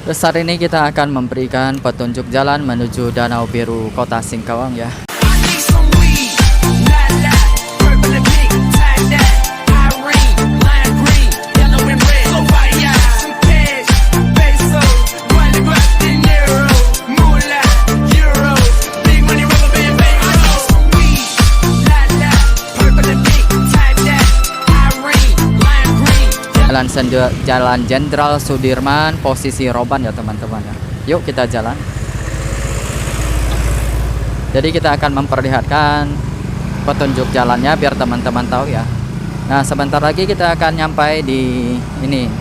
Terus hari ini kita akan memberikan petunjuk jalan menuju Danau Biru Kota Singkawang ya. Jalan Jenderal Sudirman posisi Roban ya teman-teman ya. Yuk kita jalan. Jadi kita akan memperlihatkan petunjuk jalannya biar teman-teman tahu ya. Nah sebentar lagi kita akan nyampai di ini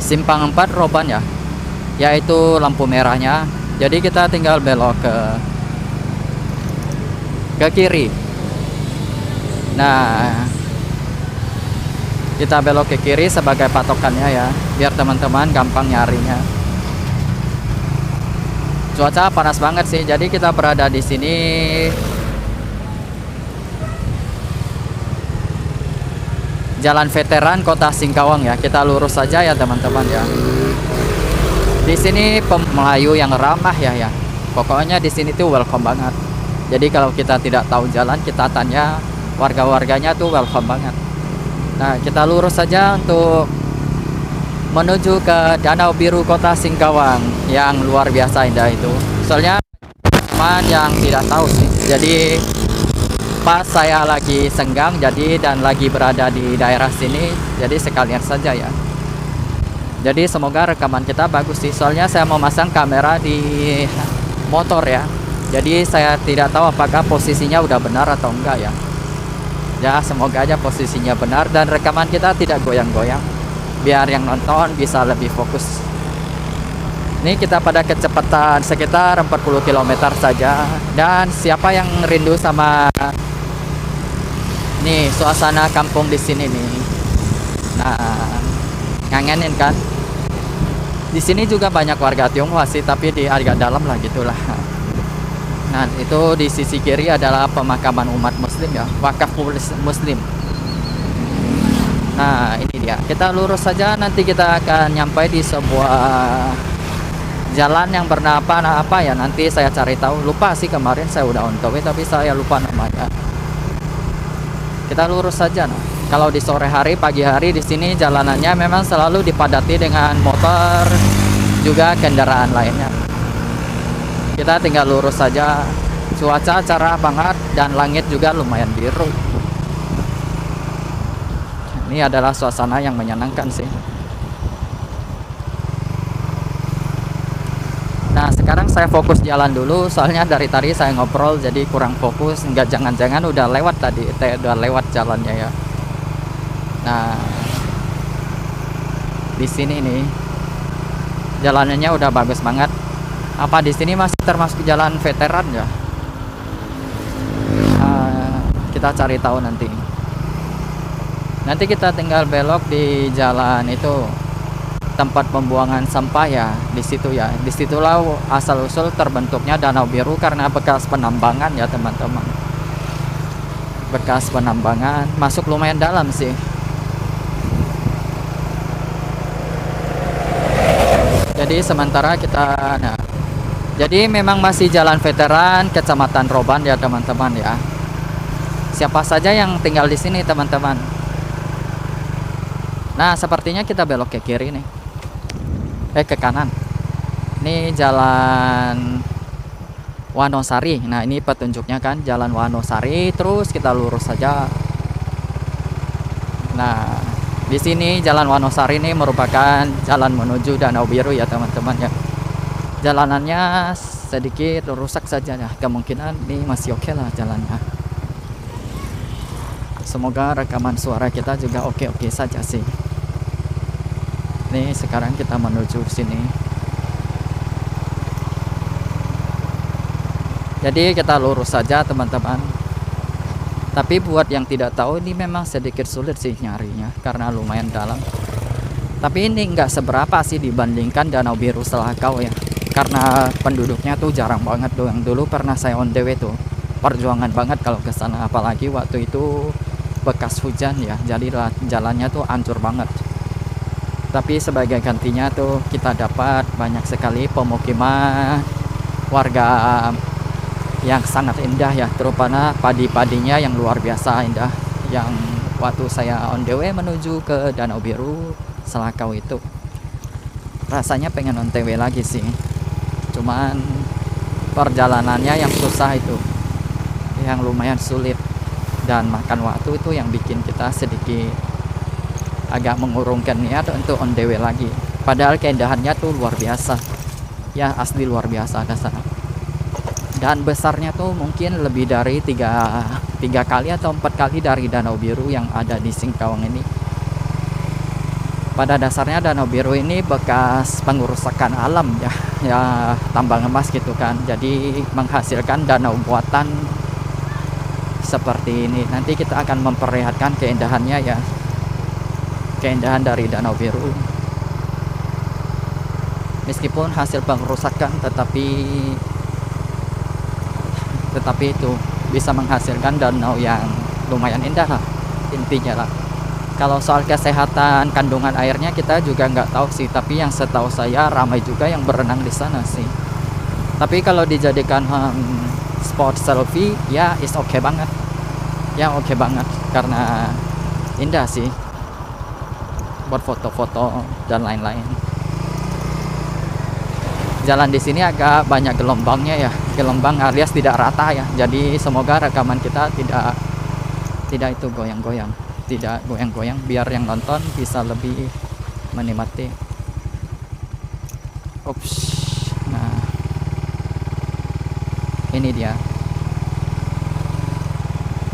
Simpang 4 Roban ya, yaitu lampu merahnya. Jadi kita tinggal belok ke kiri. Nah kita belok ke kiri sebagai patokannya ya, biar teman-teman gampang nyarinya. Cuaca panas banget sih, jadi kita berada di sini Jalan Veteran Kota Singkawang ya. Kita lurus saja ya teman-teman ya. Di sini Melayu yang ramah ya. Pokoknya di sini tuh welcome banget. Jadi kalau kita tidak tahu jalan, kita tanya warga-warganya tuh welcome banget. Nah kita lurus saja untuk menuju ke Danau Biru Kota Singkawang yang luar biasa indah itu. Soalnya teman yang tidak tahu sih, jadi pas saya lagi senggang dan lagi berada di daerah sini, jadi sekalian saja ya. Jadi semoga rekaman kita bagus sih, soalnya saya mau masang kamera di motor ya. Jadi saya tidak tahu apakah posisinya udah benar atau enggak ya. Ya semoga aja posisinya benar dan rekaman kita tidak goyang-goyang, biar yang nonton bisa lebih fokus. Ini kita pada kecepatan sekitar 40 km saja. Dan siapa yang rindu sama nih suasana kampung di sini nih, nah ngangenin kan. Di sini juga banyak warga Tionghoa sih, tapi di agak dalam lah gitulah. Nah itu di sisi kiri adalah pemakaman umat muslim ya, wakaf muslim. Nah ini dia, kita lurus saja, nanti kita akan nyampai di sebuah jalan yang bernama apa ya, nanti saya cari tahu. Lupa sih, kemarin saya udah on the way tapi saya lupa namanya. Kita lurus saja. Nah kalau di sore hari, pagi hari di sini jalanannya memang selalu dipadati dengan motor juga kendaraan lainnya. Kita tinggal lurus saja. Cuaca cerah banget dan langit juga lumayan biru. Ini adalah suasana yang menyenangkan sih. Nah sekarang saya fokus jalan dulu, soalnya dari tadi saya ngobrol jadi kurang fokus. Enggak, jangan-jangan udah lewat tadi, udah lewat jalannya ya. Nah di sini nih jalanannya udah bagus banget. Apa di sini masih termasuk jalan veteran ya? Kita cari tahu nanti. Nanti kita tinggal belok di jalan itu, tempat pembuangan sampah ya, di situ ya. Disitulah asal usul terbentuknya Danau Biru karena bekas penambangan ya teman-teman. Bekas penambangan, masuk lumayan dalam sih. Jadi sementara kita jadi memang masih jalan veteran Kecamatan Roban ya teman-teman ya. Siapa saja yang tinggal di sini teman-teman. Nah sepertinya kita belok ke kiri nih, ke kanan. Ini jalan Wanosari. Nah ini petunjuknya kan, jalan Wanosari. Terus kita lurus saja. Nah di sini jalan Wanosari ini merupakan jalan menuju Danau Biru ya teman-teman ya. Jalanannya sedikit rusak saja ya, kemungkinan ini masih oke lah jalannya. Semoga rekaman suara kita juga oke-oke saja sih. Nih sekarang kita menuju sini. Jadi kita lurus saja teman-teman. Tapi buat yang tidak tahu, ini memang sedikit sulit sih nyarinya karena lumayan dalam. Tapi ini nggak seberapa sih dibandingkan Danau Biru Selakau ya. Karena penduduknya tuh jarang banget tuh. Yang dulu pernah saya on the way tuh, perjuangan banget kalau ke sana, apalagi waktu itu bekas hujan ya, jadi jalannya tuh hancur banget. Tapi sebagai gantinya tuh kita dapat banyak sekali pemukiman warga yang sangat indah ya, terutama padi-padinya yang luar biasa indah. Yang waktu saya on the way menuju ke Danau Biru Selakau itu, rasanya pengen on the way lagi sih. Cuman perjalanannya yang susah itu, yang lumayan sulit, dan makan waktu itu yang bikin kita sedikit agak mengurungkan niat untuk on the way lagi. Padahal keindahannya tuh luar biasa ya, asli luar biasa dasarnya. Dan besarnya tuh mungkin lebih dari tiga kali atau 4 kali dari Danau Biru yang ada di Singkawang ini. Pada dasarnya Danau Biru ini bekas pengerusakan alam ya, ya tambang emas gitu kan. Jadi menghasilkan danau buatan seperti ini. Nanti kita akan memperlihatkan keindahannya ya, keindahan dari Danau Biru. Meskipun hasil pengerusakan, tetapi itu bisa menghasilkan danau yang lumayan indah lah intinya lah. Kalau soal kesehatan kandungan airnya kita juga nggak tahu sih, tapi yang setahu saya ramai juga yang berenang di sana sih. Tapi kalau dijadikan spot selfie ya is oke banget ya, oke banget karena indah sih buat foto-foto dan lain-lain. Jalan di sini agak banyak gelombangnya ya, gelombang alias tidak rata ya. Jadi semoga rekaman kita tidak itu goyang-goyang, tidak goyang-goyang, biar yang nonton bisa lebih menikmati. Ups. Nah, ini dia.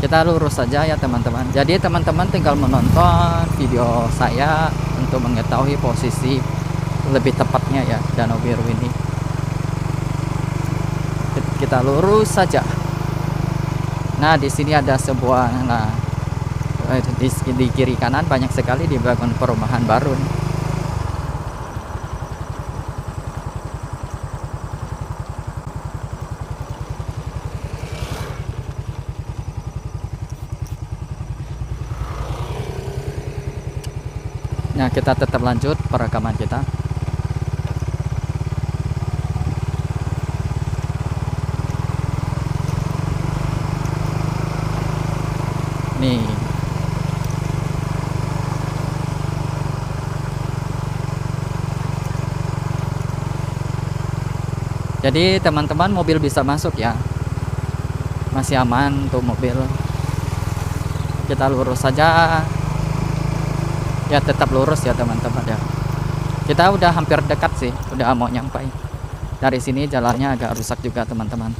Kita lurus saja ya teman-teman. Jadi teman-teman tinggal menonton video saya untuk mengetahui posisi lebih tepatnya ya Danau Biru ini. Kita lurus saja. Nah, di sini ada sebuah di kiri kanan banyak sekali dibangun perumahan baru. Nah, kita tetap lanjut perekaman kita. Nih. Jadi teman-teman mobil bisa masuk ya. Masih aman untuk mobil. Kita lurus saja. Ya tetap lurus ya teman-teman ya. Kita udah hampir dekat sih, udah mau nyampai. Dari sini jalannya agak rusak juga teman-teman.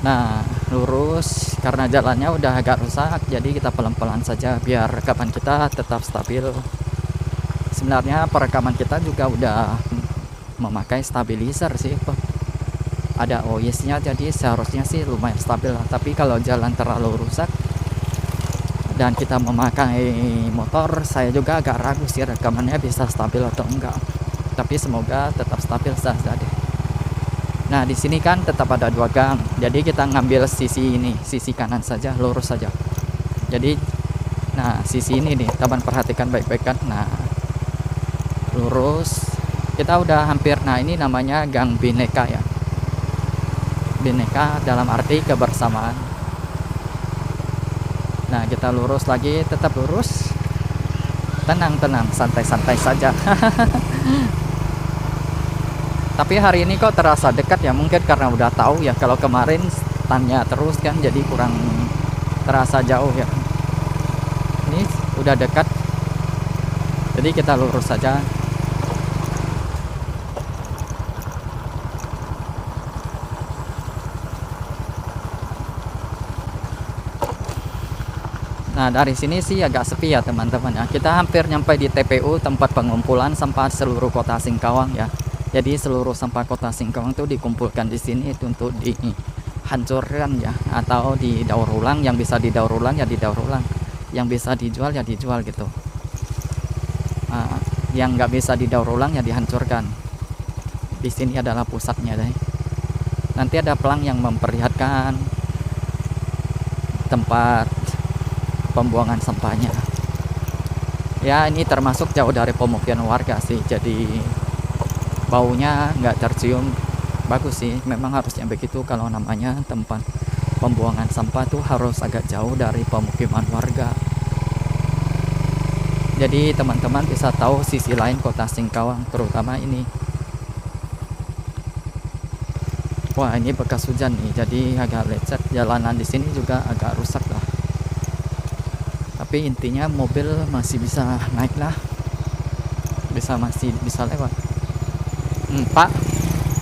Nah, lurus karena jalannya udah agak rusak, jadi kita pelan-pelan saja biar rekaman kita tetap stabil. Sebenarnya perekaman kita juga udah memakai stabilizer sih, ada OIS-nya, jadi seharusnya sih lumayan stabil. Tapi kalau jalan terlalu rusak dan kita memakai motor, saya juga agak ragu sih rekamannya bisa stabil atau enggak. Tapi semoga tetap stabil saja deh. Nah, di sini kan tetap ada 2 gang. Jadi kita ngambil sisi ini, sisi kanan saja, lurus saja. Jadi nah, sisi ini nih, teman perhatikan baik-baik kan. Nah, lurus. Kita udah hampir, nah ini namanya Gang Bhinneka ya. Bhinneka dalam arti kebersamaan. Nah, kita lurus lagi, tetap lurus. Tenang-tenang, santai-santai saja. Tapi hari ini kok terasa dekat ya, mungkin karena udah tahu ya. Kalau kemarin tanya terus kan, jadi kurang terasa jauh ya. Ini udah dekat, jadi kita lurus saja. Nah, dari sini sih agak sepi ya teman-teman ya. Kita hampir nyampe di TPU, tempat pengumpulan sampah seluruh kota Singkawang ya. Jadi seluruh sampah kota Singkawang itu dikumpulkan di sini itu untuk dihancurkan ya, atau didaur ulang. Yang bisa didaur ulang ya didaur ulang, yang bisa dijual ya dijual gitu. Yang nggak bisa didaur ulang ya dihancurkan. Di sini adalah pusatnya deh. Nanti ada pelang yang memperlihatkan tempat pembuangan sampahnya. Ya ini termasuk jauh dari pemukiman warga sih, jadi baunya nggak tercium bagus sih. Memang harusnya begitu, kalau namanya tempat pembuangan sampah tuh harus agak jauh dari pemukiman warga. Jadi teman-teman bisa tahu sisi lain kota Singkawang, terutama ini. Wah ini bekas hujan nih, jadi agak lecet. Jalanan di sini juga agak rusak lah. Tapi intinya mobil masih bisa naik lah, masih bisa lewat. Pak,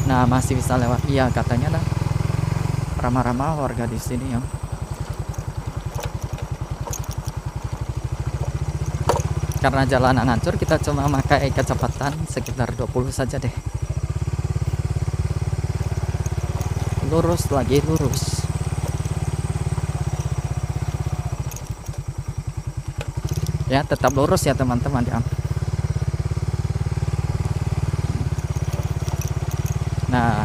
nah masih bisa lewat. Iya katanya lah, ramah-ramah warga di sini ya. Karena jalanan hancur, kita cuma pakai kecepatan sekitar 20 saja deh. Lurus lagi, lurus. Ya tetap lurus ya teman-teman ya. Nah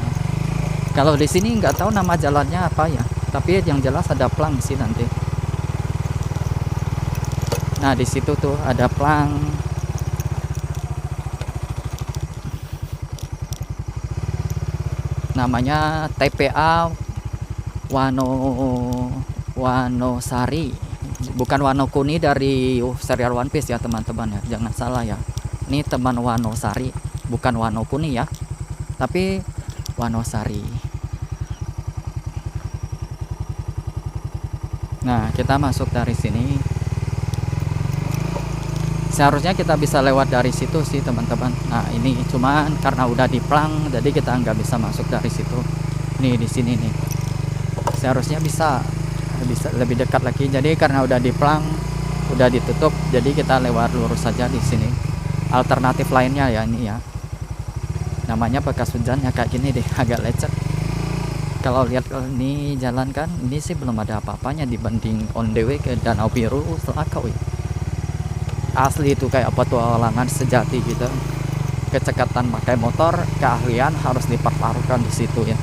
kalau di sini nggak tahu nama jalannya apa ya, tapi yang jelas ada plang sih nanti. Nah di situ tuh ada plang. Namanya TPA Wanosari, bukan Wanokuni dari serial One Piece ya teman-teman ya, jangan salah ya. Ini teman Wanosari, bukan Wanokuni ya, tapi Wanosari. Nah kita masuk dari sini. Seharusnya kita bisa lewat dari situ sih teman-teman. Nah ini cuman karena udah diplang, jadi kita nggak bisa masuk dari situ. Nih di sini nih. Seharusnya bisa lebih dekat lagi. Jadi karena udah diplang, udah ditutup, jadi kita lewat lurus saja di sini. Alternatif lainnya ya ini ya. Namanya bekas hujan ya kayak gini deh, agak lecet. Kalau lihat ini jalan kan, ini sih belum ada apa-apanya dibanding on the way ke Danau Biru Selakawi. Asli itu kayak petualangan sejati gitu. Kecekatan pakai motor, keahlian harus dipertaruhkan di situ ya.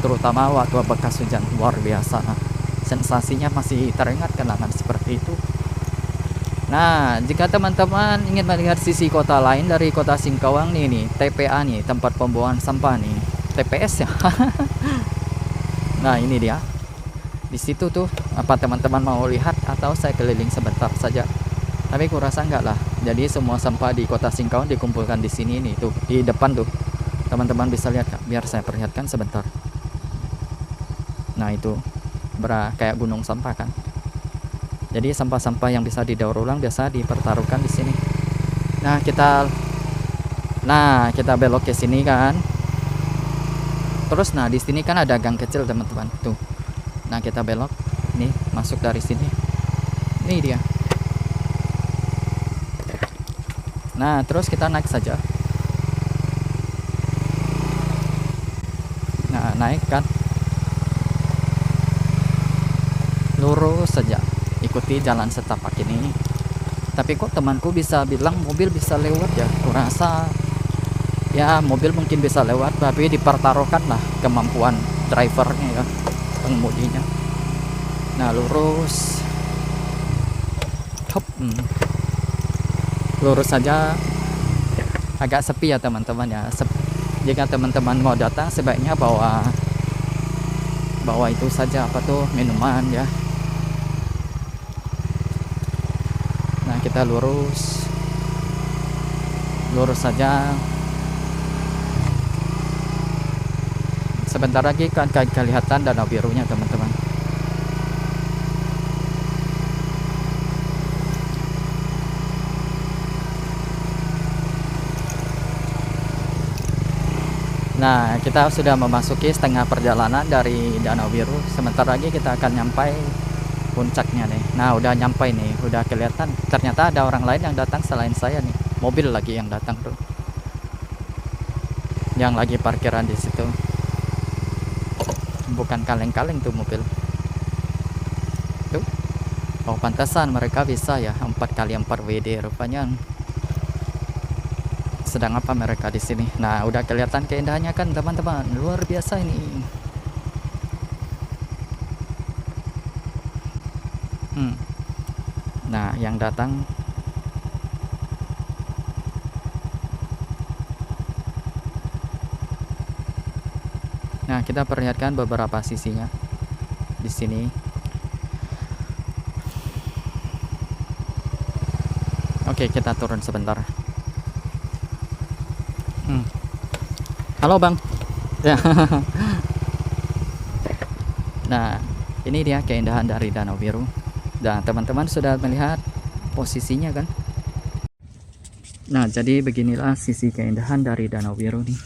Terutama waktu bekas hujan, luar biasa. Nah, sensasinya masih teringat kenangan seperti itu. Nah, jika teman-teman ingin melihat sisi kota lain dari kota Singkawang nih, TPA nih, tempat pembuangan sampah nih, TPS ya. Nah, ini dia. Di situ tuh, apa teman-teman mau lihat atau saya keliling sebentar saja? Tapi kurasa enggak lah. Jadi semua sampah di kota Singkawang dikumpulkan di sini nih, tuh di depan tuh. Teman-teman bisa lihat, biar saya perlihatkan sebentar. Nah itu kayak gunung sampah kan. Jadi sampah-sampah yang bisa didaur ulang biasa dipertaruhkan di sini. Nah kita belok ke sini kan. Terus nah di sini kan ada gang kecil teman-teman tuh. Nah kita belok, nih masuk dari sini. Ini dia. Nah terus kita naik saja. Nah naik kan, lurus saja, ikuti jalan setapak ini. Tapi kok temanku bisa bilang mobil bisa lewat ya? Kurasa ya mobil mungkin bisa lewat, tapi dipertaruhkan lah kemampuan drivernya ya, pengemudinya. Nah lurus, hop, lurus saja. Agak sepi ya teman-teman ya. Jika teman-teman mau datang sebaiknya bawa itu saja, apa tuh, minuman ya. Nah kita lurus saja. Sebentar lagi kan kelihatan Danau Birunya teman-teman. Nah kita sudah memasuki setengah perjalanan dari Danau Biru. Sebentar lagi kita akan nyampai puncaknya nih. Nah udah nyampai nih, udah kelihatan. Ternyata ada orang lain yang datang selain saya nih. Mobil lagi yang datang tuh, yang lagi parkiran di situ. Bukan kaleng-kaleng tuh mobil tuh. Oh pantasan mereka bisa ya 4x4 WD rupanya. Sedang apa mereka di sini? Nah udah kelihatan keindahannya kan teman-teman, luar biasa ini. Hmm. Nah, yang datang nah, kita perlihatkan beberapa sisinya di sini. Oke, kita turun sebentar. Halo Bang. Ya. Nah, ini dia keindahan dari Danau Biru. Dan teman-teman sudah melihat posisinya kan? Nah, jadi beginilah sisi keindahan dari Danau Biru nih.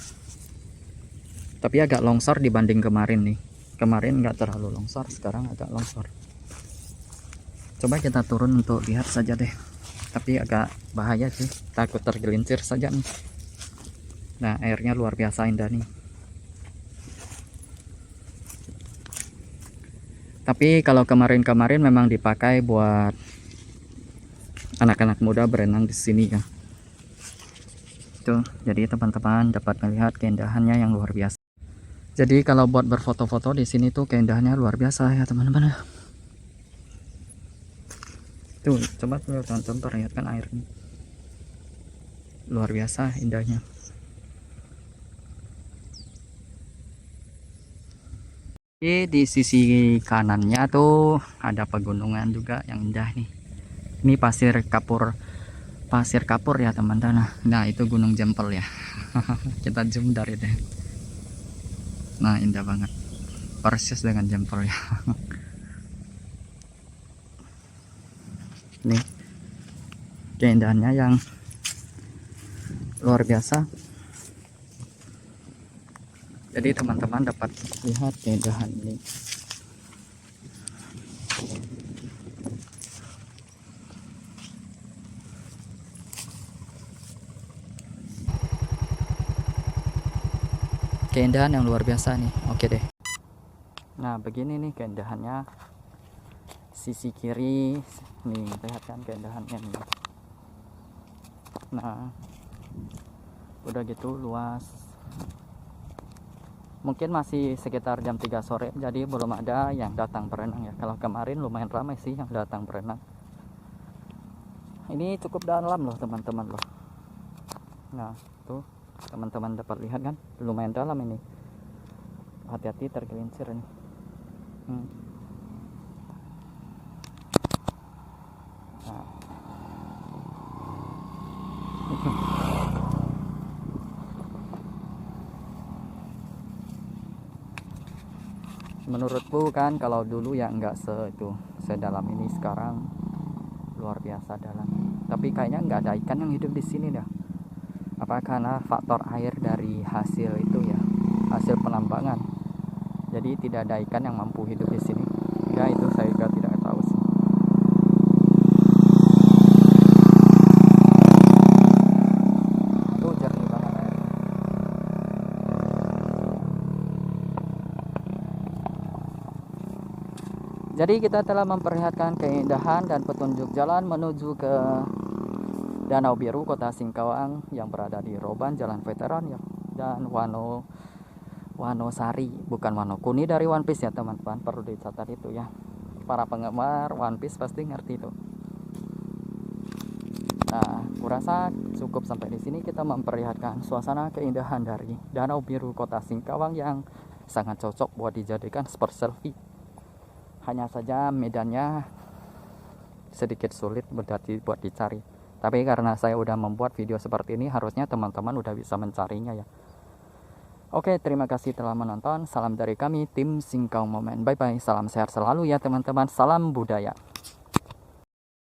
Tapi agak longsor dibanding kemarin nih. Kemarin nggak terlalu longsor, sekarang agak longsor. Coba kita turun untuk lihat saja deh. Tapi agak bahaya sih, takut tergelincir saja nih. Nah, airnya luar biasa indah nih. Tapi kalau kemarin-kemarin memang dipakai buat anak-anak muda berenang di sini ya. Tuh, jadi teman-teman dapat melihat keindahannya yang luar biasa. Jadi kalau buat berfoto-foto di sini tuh keindahannya luar biasa ya teman-teman. Tuh, coba tonton perlihatkan airnya. Luar biasa indahnya. Di sisi kanannya tuh ada pegunungan juga yang indah nih. Ini pasir kapur ya teman-teman. Nah, itu Gunung Jempol ya. Kita zoom dari deh. Nah, indah banget. Persis dengan Jempol ya. Nih, keindahannya yang luar biasa. Jadi teman-teman dapat lihat keindahan ini. Keindahan yang luar biasa nih. Oke deh. Nah, begini nih keindahannya. Sisi kiri nih, lihat kan keindahannya nih. Nah, udah gitu luas. Mungkin masih sekitar jam 3 sore, jadi belum ada yang datang berenang ya. Kalau kemarin lumayan ramai sih yang datang berenang. Ini cukup dalam loh teman-teman loh. Nah, tuh teman-teman dapat lihat kan, lumayan dalam ini. Hati-hati tergelincir nih. Nah. Menurutku kan kalau dulu ya nggak sedalam ini, sekarang luar biasa dalam. Tapi kayaknya nggak ada ikan yang hidup di sini dah. Apa karena faktor air dari hasil itu ya, hasil penambangan. Jadi tidak ada ikan yang mampu hidup di sini. Ya itu saya juga tidak tahu sih. Tuh jernih banget air. Jadi kita telah memperlihatkan keindahan dan petunjuk jalan menuju ke Danau Biru Kota Singkawang yang berada di Roban Jalan Veteran ya, dan Wanosari, bukan Wanokuni dari One Piece ya teman-teman, perlu dicatat itu ya. Para penggemar One Piece pasti ngerti itu. Nah, kurasa cukup sampai di sini kita memperlihatkan suasana keindahan dari Danau Biru Kota Singkawang yang sangat cocok buat dijadikan spot selfie. Hanya saja medannya sedikit sulit buat dicari. Tapi karena saya udah membuat video seperti ini, harusnya teman-teman udah bisa mencarinya ya. Oke, terima kasih telah menonton. Salam dari kami, tim Singkawang Moment. Bye-bye, salam sehat selalu ya teman-teman. Salam budaya.